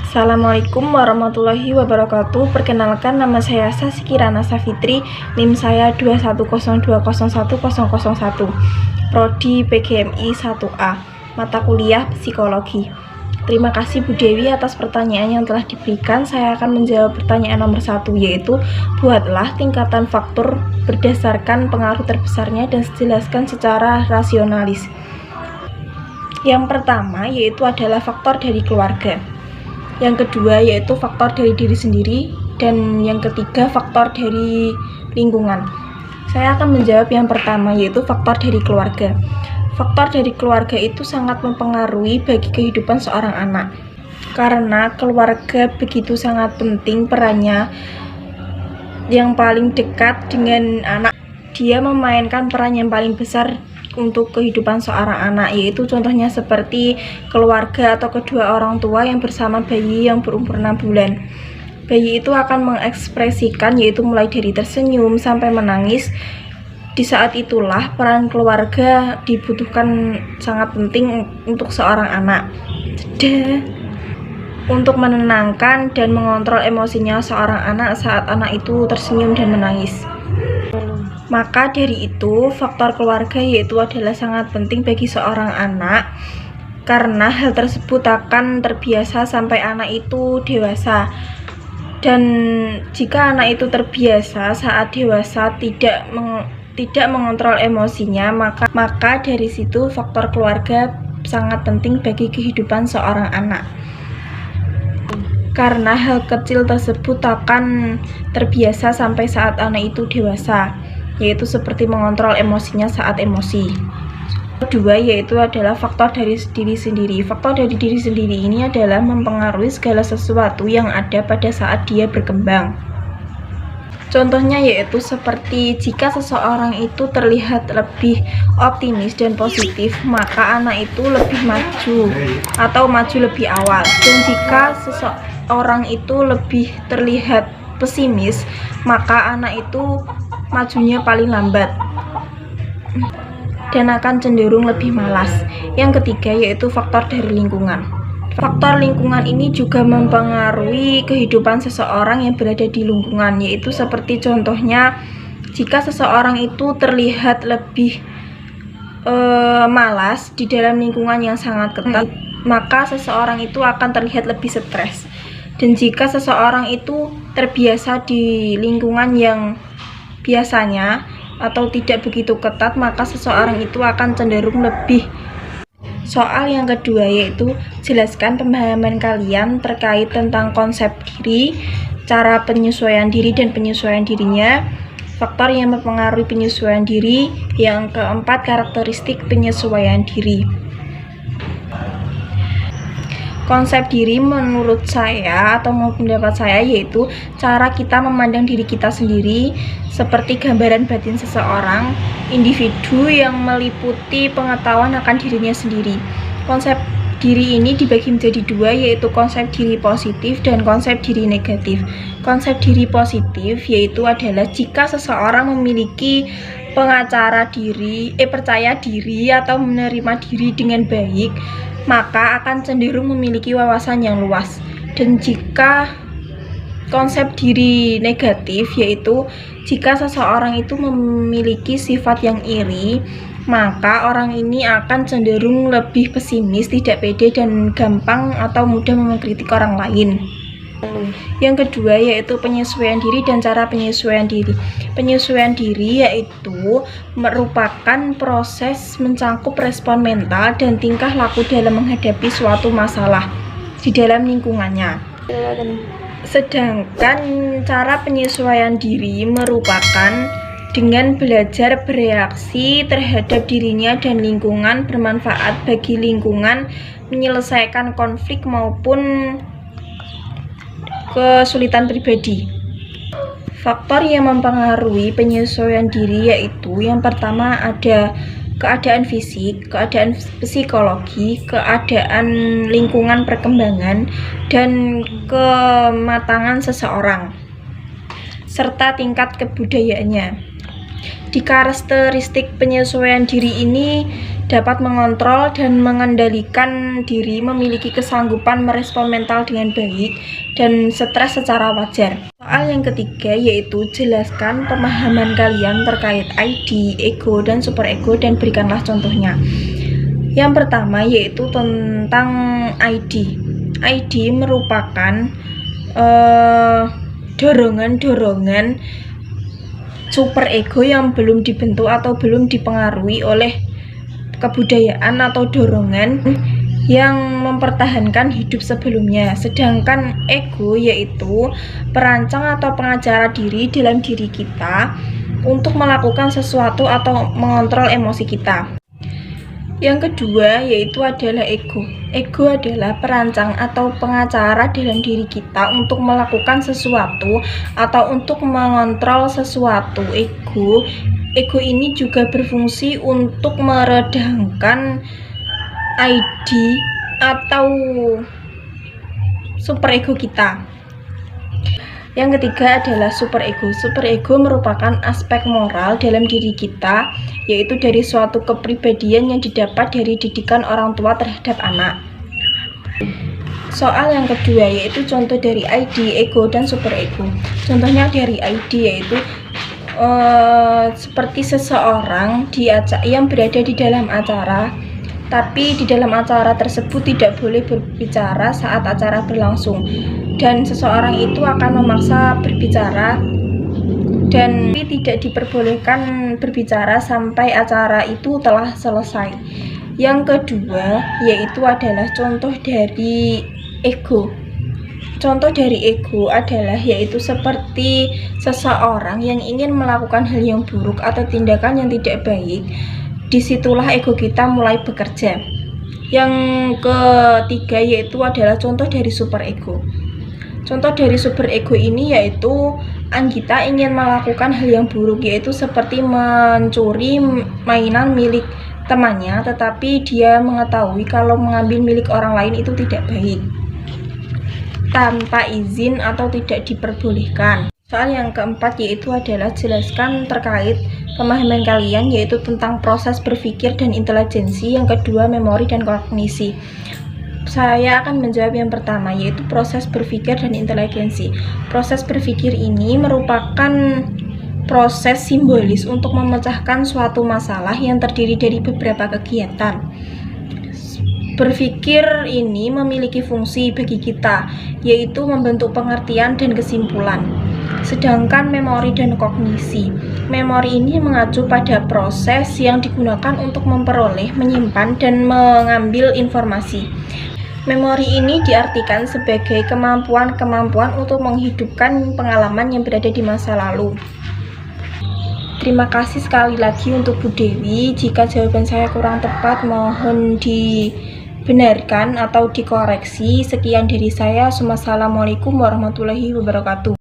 Assalamualaikum warahmatullahi wabarakatuh. Perkenalkan, nama saya Sasi Kirana Safitri, NIM saya 21020010001, Prodi PGMI 1A, mata kuliah Psikologi. Terima kasih Bu Dewi atas pertanyaan yang telah diberikan. Saya akan menjawab pertanyaan nomor 1, yaitu buatlah tingkatan faktor berdasarkan pengaruh terbesarnya dan dijelaskan secara rasionalis. Yang pertama yaitu adalah faktor dari keluarga. Yang kedua yaitu faktor dari diri sendiri, dan yang ketiga faktor dari lingkungan. Saya akan menjawab yang pertama, yaitu faktor dari keluarga. Faktor dari keluarga itu sangat mempengaruhi bagi kehidupan seorang anak, karena keluarga begitu sangat penting perannya. Yang paling dekat dengan anak, dia memainkan peran yang paling besar untuk kehidupan seorang anak, yaitu contohnya seperti keluarga atau kedua orang tua yang bersama bayi yang berumur 6 bulan. Bayi itu akan mengekspresikan, yaitu mulai dari tersenyum sampai menangis. Di saat itulah peran keluarga dibutuhkan sangat penting untuk seorang anak, untuk menenangkan dan mengontrol emosinya seorang anak saat anak itu tersenyum dan menangis. Maka dari itu, faktor keluarga yaitu adalah sangat penting bagi seorang anak, karena hal tersebut akan terbiasa sampai anak itu dewasa. Dan jika anak itu terbiasa saat dewasa tidak mengontrol emosinya, maka dari situ faktor keluarga sangat penting bagi kehidupan seorang anak. Karena hal kecil tersebut akan terbiasa sampai saat anak itu dewasa, yaitu seperti mengontrol emosinya saat emosi. Kedua yaitu adalah faktor dari diri sendiri. Faktor dari diri sendiri ini adalah mempengaruhi segala sesuatu yang ada pada saat dia berkembang. Contohnya yaitu seperti jika seseorang itu terlihat lebih optimis dan positif, maka anak itu lebih maju atau maju lebih awal. Dan jika seseorang itu lebih terlihat pesimis, maka anak itu majunya paling lambat dan akan cenderung lebih malas. Yang ketiga yaitu faktor dari lingkungan. Faktor lingkungan ini juga mempengaruhi kehidupan seseorang yang berada di lingkungan, yaitu seperti contohnya jika seseorang itu terlihat lebih malas di dalam lingkungan yang sangat ketat, maka seseorang itu akan terlihat lebih stres. Dan jika seseorang itu terbiasa di lingkungan yang biasanya atau tidak begitu ketat, maka seseorang itu akan cenderung lebih. Soal yang kedua yaitu jelaskan pemahaman kalian terkait tentang konsep diri, cara penyesuaian diri dan penyesuaian dirinya, faktor yang mempengaruhi penyesuaian diri, yang keempat karakteristik penyesuaian diri. Konsep diri menurut saya atau pendapat saya yaitu cara kita memandang diri kita sendiri, seperti gambaran batin seseorang, individu yang meliputi pengetahuan akan dirinya sendiri. Konsep diri ini dibagi menjadi dua, yaitu konsep diri positif dan konsep diri negatif. Konsep diri positif yaitu adalah jika seseorang memiliki percaya diri atau menerima diri dengan baik, maka akan cenderung memiliki wawasan yang luas. Dan jika konsep diri negatif yaitu jika seseorang itu memiliki sifat yang iri, maka orang ini akan cenderung lebih pesimis, tidak pede, dan gampang atau mudah mengkritik orang lain. Yang kedua yaitu penyesuaian diri dan cara penyesuaian diri. Penyesuaian diri yaitu merupakan proses mencangkup respon mental dan tingkah laku dalam menghadapi suatu masalah di dalam lingkungannya. Sedangkan cara penyesuaian diri merupakan dengan belajar bereaksi terhadap dirinya dan lingkungan, bermanfaat bagi lingkungan, menyelesaikan konflik maupun kesulitan pribadi. Faktor yang mempengaruhi penyesuaian diri yaitu yang pertama ada keadaan fisik, keadaan psikologi, keadaan lingkungan perkembangan, dan kematangan seseorang, serta tingkat kebudayaannya. Di karakteristik penyesuaian diri ini dapat mengontrol dan mengendalikan diri, memiliki kesanggupan merespon mental dengan baik dan stres secara wajar. Soal yang ketiga yaitu jelaskan pemahaman kalian terkait ID, ego, dan superego dan berikanlah contohnya. Yang pertama yaitu tentang ID. ID merupakan dorongan-dorongan superego yang belum dibentuk atau belum dipengaruhi oleh kebudayaan atau dorongan yang mempertahankan hidup sebelumnya. Sedangkan ego yaitu perancang atau pengacara diri dalam diri kita untuk melakukan sesuatu atau mengontrol emosi kita. Yang kedua yaitu adalah ego. Ego adalah perancang atau pengacara dalam diri kita untuk melakukan sesuatu atau untuk mengontrol sesuatu. Ego ini juga berfungsi untuk meredamkan ID atau superego kita. Yang ketiga adalah superego. Superego merupakan aspek moral dalam diri kita, yaitu dari suatu kepribadian yang didapat dari didikan orang tua terhadap anak. Soal yang kedua yaitu contoh dari ID, ego, dan superego. Contohnya dari ID yaitu seperti seseorang yang berada di dalam acara, tapi di dalam acara tersebut tidak boleh berbicara saat acara berlangsung, dan seseorang itu akan memaksa berbicara dan tidak diperbolehkan berbicara sampai acara itu telah selesai. Yang kedua yaitu adalah contoh dari ego. Contoh dari ego adalah yaitu seperti seseorang yang ingin melakukan hal yang buruk atau tindakan yang tidak baik. Disitulah ego kita mulai bekerja. Yang ketiga yaitu adalah contoh dari superego. Contoh dari superego ini yaitu Anggita ingin melakukan hal yang buruk, yaitu seperti mencuri mainan milik temannya, tetapi dia mengetahui kalau mengambil milik orang lain itu tidak baik tanpa izin atau tidak diperbolehkan. Soal yang keempat yaitu adalah jelaskan terkait pemahaman kalian, yaitu tentang proses berpikir dan intelijensi. Yang kedua memori dan kognisi. Saya akan menjawab yang pertama yaitu proses berpikir dan intelijensi. Proses berpikir ini merupakan proses simbolis untuk memecahkan suatu masalah yang terdiri dari beberapa kegiatan. Berpikir ini memiliki fungsi bagi kita, yaitu membentuk pengertian dan kesimpulan. Sedangkan memori dan kognisi. Memori ini mengacu pada proses yang digunakan untuk memperoleh, menyimpan, dan mengambil informasi. Memori ini diartikan sebagai kemampuan untuk menghidupkan pengalaman yang berada di masa lalu. Terima kasih sekali lagi untuk Bu Dewi. Jika jawaban saya kurang tepat, mohon dibenarkan atau dikoreksi. Sekian dari saya. Wassalamualaikum warahmatullahi wabarakatuh.